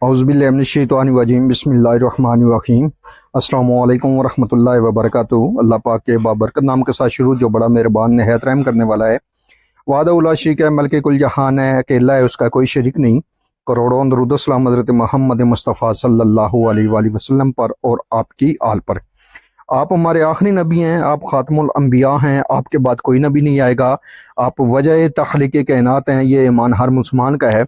औज़ुबिल्लाहिमिनश्शैतानिर्रजीम बिस्मिल्लाहिर्रहमानिर्रहीम अस्सलामु अलैकुम वरहमतुल्लाहि वबरकातुहू। अल्लाह पाक के बाबरकत नाम के साथ शुरू, जो बड़ा मेहरबान निहायत रहम करने वाला है। वादा उला शरीक है, मलके कुल जहान है, अकेला है, उसका कोई शरीक नहीं। करोड़ों दरूद सलाम हज़रत मोहम्मद मुस्तफ़ा सल्लल्लाहु अलैहि वसल्लम पर और आपकी आल पर। आप हमारे आखिरी नबी हैं, आप खातमुल अंबिया हैं, आपके बाद कोई नबी नहीं आएगा। आप वजह तख्लीक़ कायनात हैं, ये ईमान हर मुसलमान का है।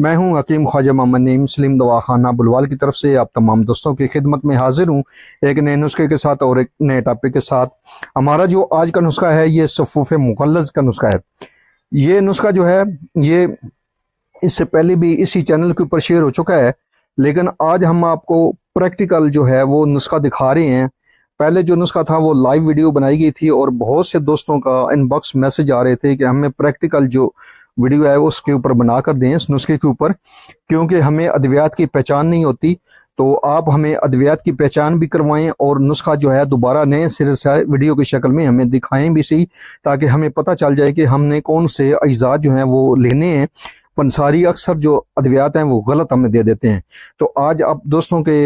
मैं हूं हकीम ख्वाजा मोहम्मद नईम मुस्लिम दवाखाना बुलवाल की तरफ से आप तमाम दोस्तों की खिदमत में हाजिर हूं, एक नए नुस्खे के साथ और एक नए टॉपिक के साथ। हमारा जो आज का नुस्खा है, ये सफ़ूफ़े मुग़ल्लज़ का नुस्खा है। ये नुस्खा जो है, ये इससे पहले भी इसी चैनल के ऊपर शेयर हो चुका है, लेकिन आज हम आपको प्रैक्टिकल जो है वो नुस्खा दिखा रहे हैं। पहले जो नुस्खा था वो लाइव वीडियो बनाई गई थी और बहुत से दोस्तों का इनबॉक्स मैसेज आ रहे थे कि हमें प्रैक्टिकल जो वीडियो है उसके ऊपर बनाकर दें, इस नुस्खे के ऊपर, क्योंकि हमें अद्वियात की पहचान नहीं होती। तो आप हमें अद्वियात की पहचान भी करवाएं और नुस्खा जो है दोबारा नए सिरे से वीडियो की शक्ल में हमें दिखाएं भी सही, ताकि हमें पता चल जाए कि हमने कौन से अज्जा जो हैं वो लेने हैं। पंसारी अक्सर जो अद्वियात हैं वो गलत हमें दे देते हैं। तो आज आप दोस्तों के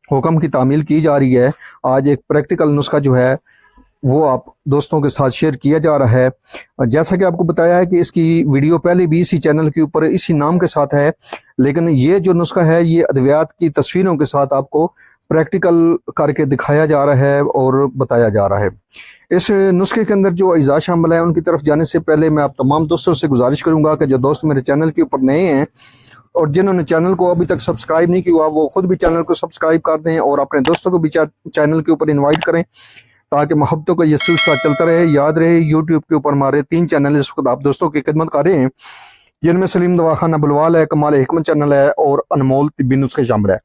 हुक्म की तामील की जा रही है। आज एक प्रैक्टिकल नुस्खा जो है वो आप दोस्तों के साथ शेयर किया जा रहा है। जैसा कि आपको बताया है कि इसकी वीडियो पहले भी इसी चैनल के ऊपर इसी नाम के साथ है, लेकिन ये जो नुस्खा है ये अद्वियात की तस्वीरों के साथ आपको प्रैक्टिकल करके दिखाया जा रहा है और बताया जा रहा है। इस नुस्खे के अंदर जो अज्जा शामिल है उनकी तरफ जाने से पहले मैं आप तमाम दोस्तों से गुजारिश करूंगा कि जो दोस्त मेरे चैनल के ऊपर नए हैं और जिन्होंने चैनल को अभी तक सब्सक्राइब नहीं किया, वो खुद भी चैनल को सब्सक्राइब कर दें और अपने दोस्तों को भी चैनल के ऊपर इन्वाइट करें, ताकि मोहब्बतों का ये सिलसिला चलता रहे। याद रहे, यूट्यूब के ऊपर हमारे 3 चैनल इस वक्त आप दोस्तों की खिदमत कर रहे हैं, जिनमें सलीम दवाखाना बुलवाल है, कमाल हिकमत चैनल है और अनमोल तिब्बी नुस्खे शामिल है।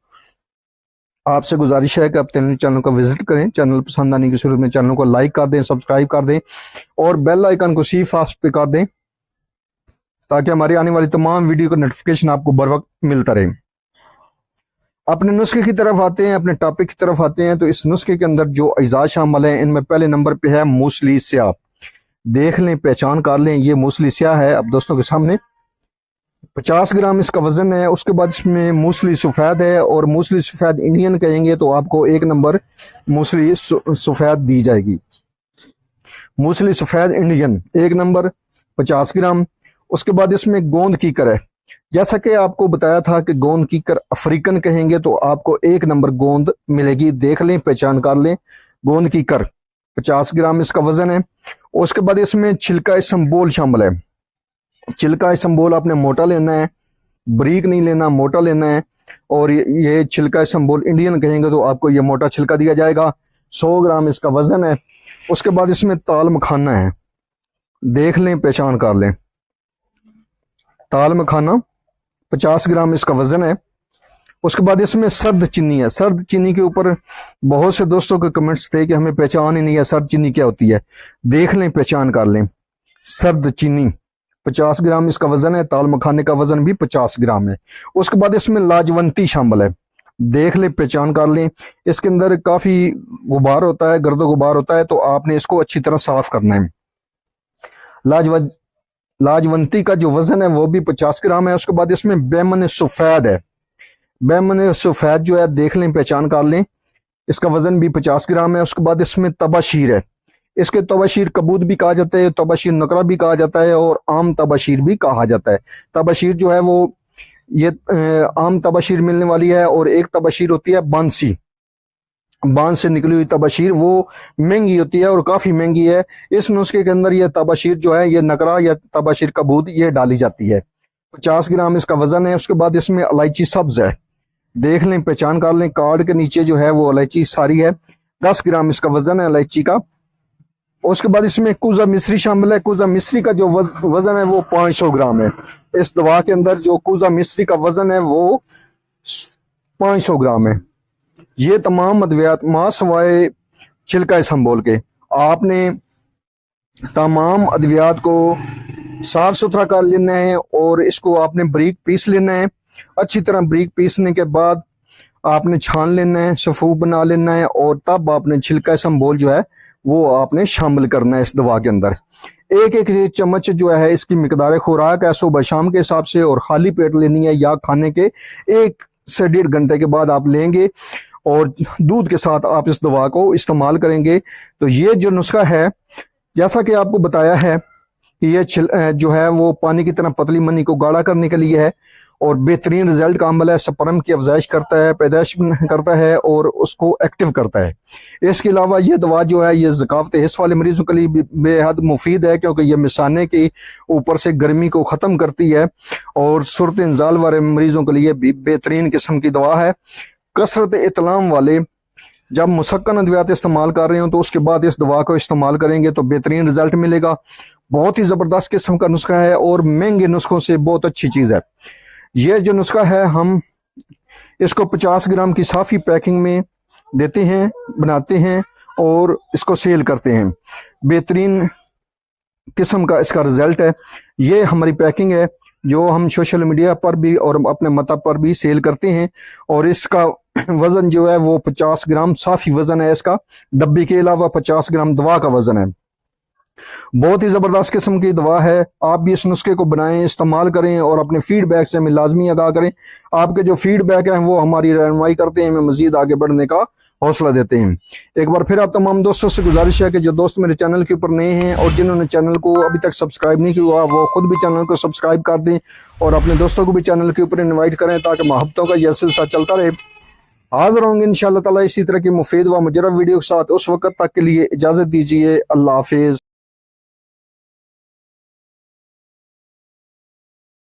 आपसे गुजारिश है कि आप चैनल को विजिट करें। चैनल पसंद आने की सूरत में चैनल को लाइक कर दें, सब्सक्राइब कर दें और बेल आइकन को सी फास्ट पे कर दें, ताकि हमारी आने वाली तमाम वीडियो का नोटिफिकेशन आपको बर वक्त मिलता रहे। अपने नुस्खे की तरफ आते हैं, अपने टॉपिक की तरफ आते हैं। तो इस नुस्खे के अंदर जो अज्जा शामिल हैं, इनमें पहले नंबर पे है मूसली स्याह। देख लें, पहचान कर लें, ये मूसली स्याह है अब दोस्तों के सामने। 50 ग्राम इसका वजन है। उसके बाद इसमें मूसली सफ़ेद है, और मूसली सफ़ेद इंडियन कहेंगे तो आपको 1 नंबर मूसली सफ़ेद दी जाएगी। मूसली सफ़ेद इंडियन 1 नंबर 50 ग्राम। उसके बाद इसमें गोंद कीकर है। जैसा कि आपको बताया था कि गोंद कीकर अफ्रीकन कहेंगे तो आपको 1 नंबर गोंद मिलेगी। देख लें, पहचान कर लें, गोंद कीकर 50 ग्राम इसका वजन है। उसके बाद इसमें छिलका इसम्बोल शामिल है। छिलका इसम्बोल आपने मोटा लेना है, बारीक नहीं लेना, मोटा लेना है। और ये छिलका इसम्बोल इंडियन कहेंगे तो आपको ये मोटा छिलका दिया जाएगा। 100 ग्राम इसका वजन है। उसके बाद इसमें ताल मखाना है। देख लें, पहचान कर लें, ताल मखाना 50 ग्राम इसका वजन है। उसके बाद इसमें सर्द चीनी है। सर्द चीनी के ऊपर बहुत से दोस्तों के कमेंट्स थे कि हमें पहचान ही नहीं है सर्द चीनी क्या होती है। देख लें, पहचान कर लें, सर्द चीनी 50 ग्राम इसका वजन है। ताल मखाने का वजन भी 50 ग्राम है। उसके बाद इसमें लाजवंती शामिल है। देख लें, पहचान कर लें। इसके अंदर काफी गुबार होता है, गर्दो गुबार होता है, तो आपने इसको अच्छी तरह साफ करना है। लाजवंती का जो वजन है वो भी 50 ग्राम है। उसके बाद इसमें बैमन सफेद है। बैमन सफेद जो है, देख लें, पहचान कर लें, इसका वजन भी 50 ग्राम है। उसके बाद इसमें तबाशीर है। इसके तबाशीर कबूद भी कहा जाता है, तबाशीर नकरा भी कहा जाता है और आम तबाशीर भी कहा जाता है। तबाशीर जो है वो ये आम तबाशीर मिलने वाली है, और एक तबाशीर होती है बांसी, बांस से निकली हुई तबाशीर, वो महंगी होती है और काफी महंगी है। इस नुस्खे के अंदर ये तबाशीर जो है, ये नकरा या तबाशीर कबूद, ये डाली जाती है। 50 ग्राम इसका वजन है। उसके बाद इसमें इलायची सब्ज है। देख लें, पहचान कर लें, कार्ड के नीचे जो है वो इलायची सारी है। 10 ग्राम इसका वजन है इलायची का। उसके बाद इसमें कुजा मिश्री शामिल है। कुजा मिश्री का जो वजन है वो 500 ग्राम है। इस दवा के अंदर जो कुजा मिश्री का वजन है वो 500 ग्राम है। ये तमाम अद्वियात मां सवाए छिलका इसम्बोल के, आपने तमाम अद्वियात को साफ सुथरा कर लेना है और इसको आपने बारीक पीस लेना है। अच्छी तरह बारीक पीसने के बाद आपने छान लेना है, सफूफ बना लेना है, और तब आपने छिलका इसम्बोल जो है वो आपने शामिल करना है इस दवा के अंदर। एक चम्मच जो है इसकी मिकदार खुराक है सुबह शाम के हिसाब से, और खाली पेट लेनी है या खाने के 1 से 1.5 घंटे के बाद आप लेंगे और दूध के साथ आप इस दवा को इस्तेमाल करेंगे। तो ये जो नुस्खा है, जैसा कि आपको बताया है कि ये जो है वो पानी की तरह पतली मनी को गाढ़ा करने के लिए है और बेहतरीन रिजल्ट का अमल है। स्पर्म की अफजाइश करता है, पैदाइश करता है और उसको एक्टिव करता है। इसके अलावा ये दवा जो है ये ज़कावत हिस्स वाले मरीजों के लिए भी बेहद मुफीद है, क्योंकि ये मिसाने के ऊपर से गर्मी को ख़त्म करती है और सूरत इंजाल वाले मरीजों के लिए भी बेहतरीन किस्म की दवा है। कसरत इतलाम वाले जब मुसक्कन अद्वियात इस्तेमाल कर रहे हो तो उसके बाद इस दवा को इस्तेमाल करेंगे तो बेहतरीन रिजल्ट मिलेगा। बहुत ही ज़बरदस्त किस्म का नुस्खा है और महंगे नुस्खों से बहुत अच्छी चीज़ है। ये जो नुस्खा है हम इसको 50 ग्राम की साफ़ी पैकिंग में देते हैं, बनाते हैं और इसको सेल करते हैं। बेहतरीन किस्म का इसका रिजल्ट है। ये हमारी पैकिंग है जो हम सोशल मीडिया पर भी और अपने मतब पर भी सेल करते हैं और इसका वजन जो है वो 50 ग्राम साफ़ी वजन है। इसका डब्बी के अलावा 50 ग्राम दवा का वजन है। बहुत ही ज़बरदस्त किस्म की दवा है। आप भी इस नुस्खे को बनाएं, इस्तेमाल करें और अपने फीडबैक से हमें लाजमी आगाह करें। आपके जो फीडबैक हैं वो हमारी रहनुमाई करते हैं, हमें मजीद आगे बढ़ने का हौसला देते हैं। एक बार फिर आप तमाम दोस्तों से गुजारिश है कि जो दोस्त मेरे चैनल के ऊपर नए हैं और जिन्होंने चैनल को अभी तक सब्सक्राइब नहीं किया वो खुद भी चैनल को सब्सक्राइब कर दें और अपने दोस्तों को भी चैनल के ऊपर इन्वाइट करें ताकि मोहब्बतों का यह सिलसिला चलता रहे। हाजिर होंगे इंशाअल्लाह ताला इसी तरह की मुफीद व मुजरब वीडियो के साथ। उस वक्त तक के लिए इजाज़त दीजिए। अल्लाह हाफिज़।